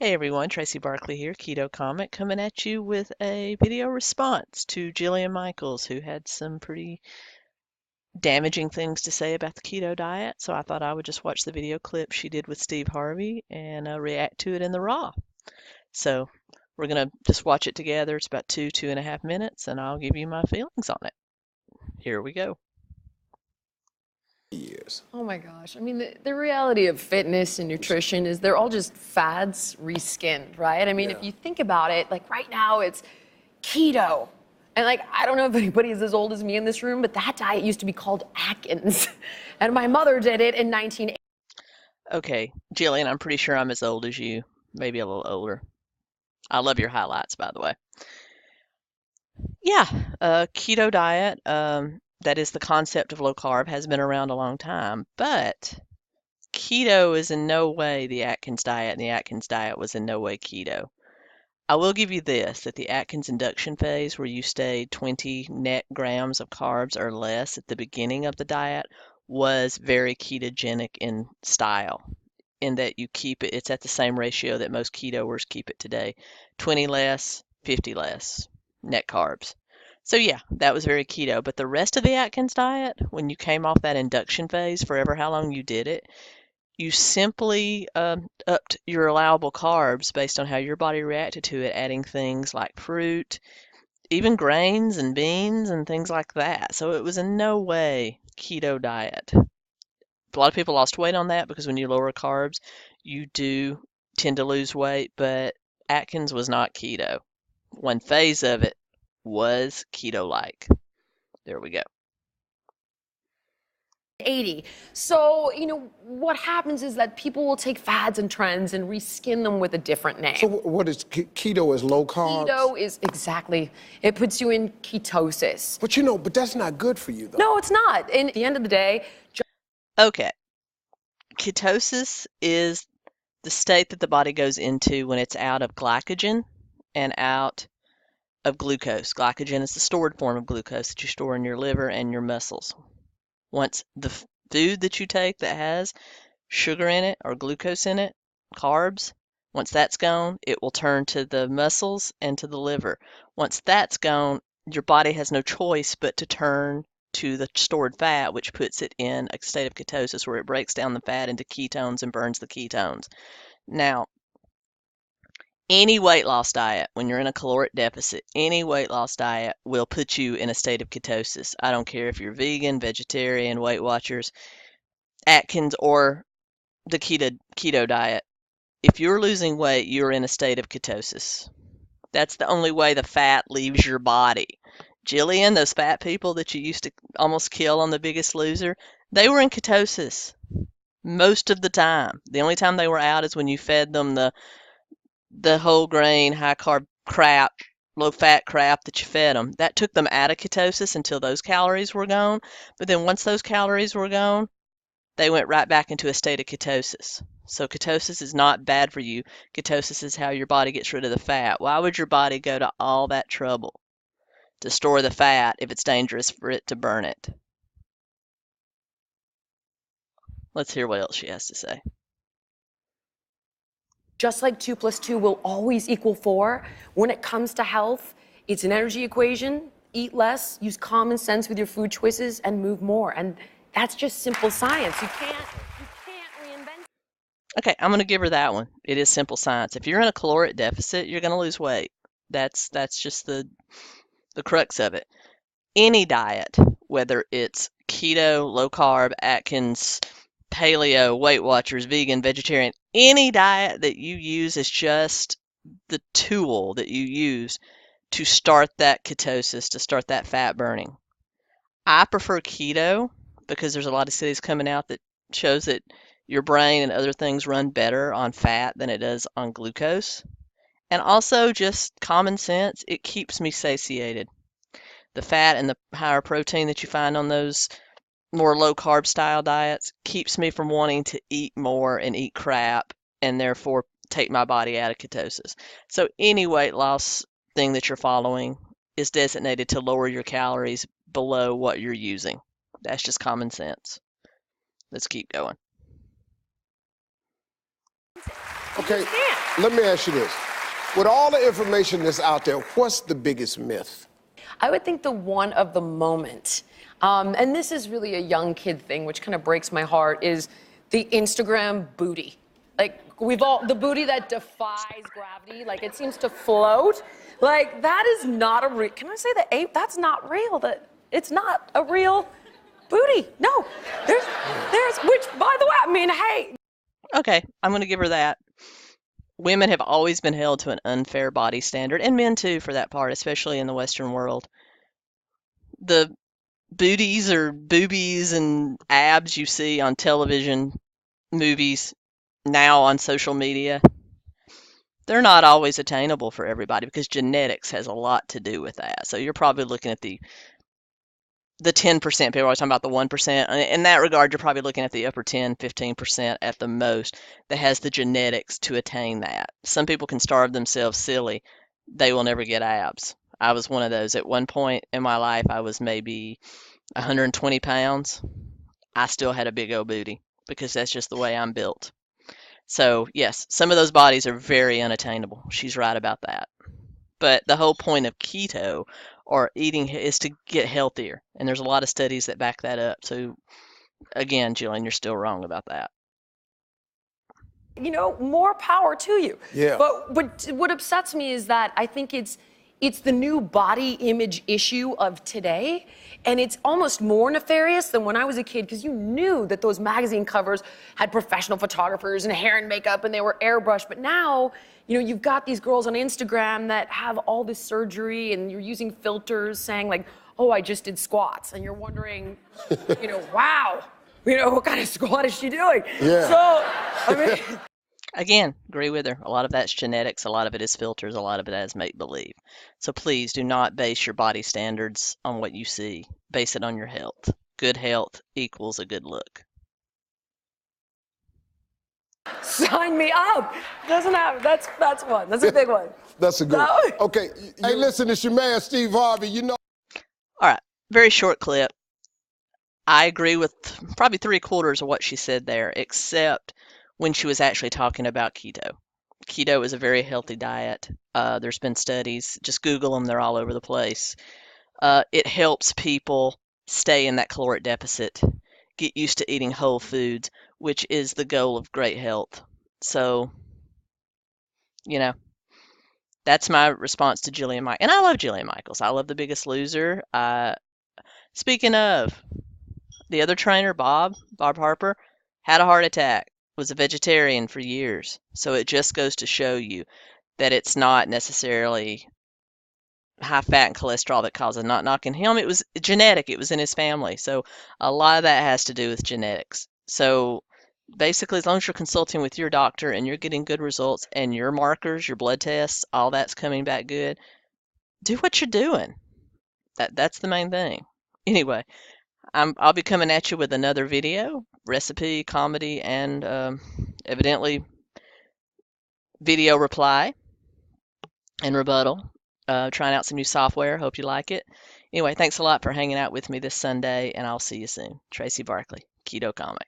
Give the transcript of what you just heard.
Hey everyone, Tracy Barkley here, Keto Comic, coming at you with a video response to Jillian Michaels, who had some pretty damaging things to say about the keto diet. So I thought I would just watch the video clip she did with Steve Harvey and react to it in the raw. So we're gonna just watch it together. It's about 2.5 minutes, and I'll give you my feelings on it. Here we go. Years. Oh my gosh. I mean, the reality of fitness and nutrition is they're all just fads reskinned, right? I mean, if you think about it, like right now it's keto. And like, I don't know if anybody is as old as me in this room, but that diet used to be called Atkins. And my mother did it in 1980. Okay, Jillian, I'm pretty sure I'm as old as you, maybe a little older. I love your highlights, by the way. Yeah, keto diet, that is the concept of low carb, has been around a long time, but keto is in no way the Atkins diet, and the Atkins diet was in no way keto. I will give you this, that the Atkins induction phase, where you stayed 20 net grams of carbs or less at the beginning of the diet, was very ketogenic in style, in that you keep it, it's at the same ratio that most ketoers keep it today, 20 less, 50 less net carbs. So yeah, that was very keto. But the rest of the Atkins diet, when you came off that induction phase, forever how long you did it, you simply upped your allowable carbs based on how your body reacted to it, adding things like fruit, even grains and beans and things like that. So it was in no way keto diet. A lot of people lost weight on that because when you lower carbs, you do tend to lose weight, but Atkins was not keto. One phase of it was keto-like. There we go. So, what happens is that people will take fads and trends and reskin them with a different name. So what is keto? Is low carbs? Keto is exactly, it puts you in ketosis. But that's not good for you though. No, it's not. And at the end of the day, Okay. Ketosis is the state that the body goes into when it's out of glycogen and out of glucose. Glycogen is the stored form of glucose that you store in your liver and your muscles. Once the food that you take that has sugar in it or glucose in it, carbs, once that's gone, it will turn to the muscles and to the liver. Once that's gone, your body has no choice but to turn to the stored fat, which puts it in a state of ketosis where it breaks down the fat into ketones and burns the ketones. Now, any weight loss diet, when you're in a caloric deficit, any weight loss diet will put you in a state of ketosis. I don't care if you're vegan, vegetarian, Weight Watchers, Atkins, or the keto diet. If you're losing weight, you're in a state of ketosis. That's the only way the fat leaves your body. Jillian, those fat people that you used to almost kill on The Biggest Loser, they were in ketosis most of the time. The only time they were out is when you fed them the whole grain, high carb crap, low fat crap that you fed them. That took them out of ketosis until those calories were gone. But then once those calories were gone, they went right back into a state of ketosis. So ketosis is not bad for you. Ketosis is how your body gets rid of the fat. Why would your body go to all that trouble to store the fat if it's dangerous for it to burn it? Let's hear what else she has to say. just like 2 plus 2 will always equal 4, when it comes to health, it's an energy equation. Eat less, use common sense with your food choices, and move more. And that's just simple science. You can't reinvent. Okay, I'm going to give her that one. It is simple science. If you're in a caloric deficit, you're going to lose weight. That's just the crux of it. Any diet, whether it's keto, low carb, Atkins, paleo, Weight Watchers, vegan, vegetarian, any diet that you use is just the tool that you use to start that ketosis, to start that fat burning. I prefer keto because there's a lot of studies coming out that shows that your brain and other things run better on fat than it does on glucose. And also just common sense, it keeps me satiated. The fat and the higher protein that you find on those more low carb style diets keeps me from wanting to eat more and eat crap and therefore take my body out of ketosis. So any weight loss thing that you're following is designated to lower your calories below what you're using. That's just common sense. Let's keep going. Okay, just can't. let me ask you this. With all the information that's out there, what's the biggest myth? I would think the one of the moment, and this is really a young kid thing, which kind of breaks my heart, is the Instagram booty. Like, the booty that defies gravity, like it seems to float. Like, that is not a real, can I say that that's not real, it's not a real booty. No, which, by the way, I mean, hey. Okay, I'm going to give her that. Women have always been held to an unfair body standard, and men too, for that part, especially in the Western world. The booties or boobies and abs you see on television, movies, now on social media, they're not always attainable for everybody because genetics has a lot to do with that. So you're probably looking at the 10%. People are always talking about the 1%. In that regard, you're probably looking at the upper 10, 15% at the most that has the genetics to attain that. Some people can starve themselves silly. They will never get abs. I was one of those. At one point in my life, I was maybe 120 pounds. I still had a big old booty because that's just the way I'm built. So, yes, some of those bodies are very unattainable. She's right about that. But the whole point of keto or eating is to get healthier. And there's a lot of studies that back that up. So, again, Jillian, you're still wrong about that. You know, more power to you. Yeah. But what upsets me is that I think it's the new body image issue of today, and it's almost more nefarious than when I was a kid, because you knew that those magazine covers had professional photographers and hair and makeup and they were airbrushed. But now, you know, you've got these girls on Instagram that have all this surgery and you're using filters saying like, oh, I just did squats. And you're wondering, you know, wow, you know, what kind of squat is she doing? Yeah. So, I mean... Again, agree with her. A lot of that's genetics. A lot of it is filters. A lot of it is make-believe. So please do not base your body standards on what you see. Base it on your health. Good health equals a good look. Sign me up. Doesn't have, that's one. That's a big one. That's a good No. one. Okay, hey, listen, it's your man, Steve Harvey. You know. All right, very short clip. I agree with probably 3/4 of what she said there, except when she was actually talking about keto. Keto is a very healthy diet. There's been studies. Just Google them. They're all over the place. It helps people stay in that caloric deficit, get used to eating whole foods, which is the goal of great health. So, you know, that's my response to Jillian Michaels. And I love Jillian Michaels. I love The Biggest Loser. Speaking of, the other trainer, Bob Harper, had a heart attack, was a vegetarian for years. So it just goes to show you that it's not necessarily high fat and cholesterol that causes, not knocking him. It was genetic. It was in his family. So a lot of that has to do with genetics. So basically, as long as you're consulting with your doctor and you're getting good results and your markers, your blood tests, all that's coming back good, do what you're doing. That's the main thing. Anyway, I'll be coming at you with another video, recipe, comedy, and evidently video reply and rebuttal. Trying out some new software. Hope you like it. Anyway, thanks a lot for hanging out with me this Sunday, and I'll see you soon. Tracy Barkley, Keto Comic.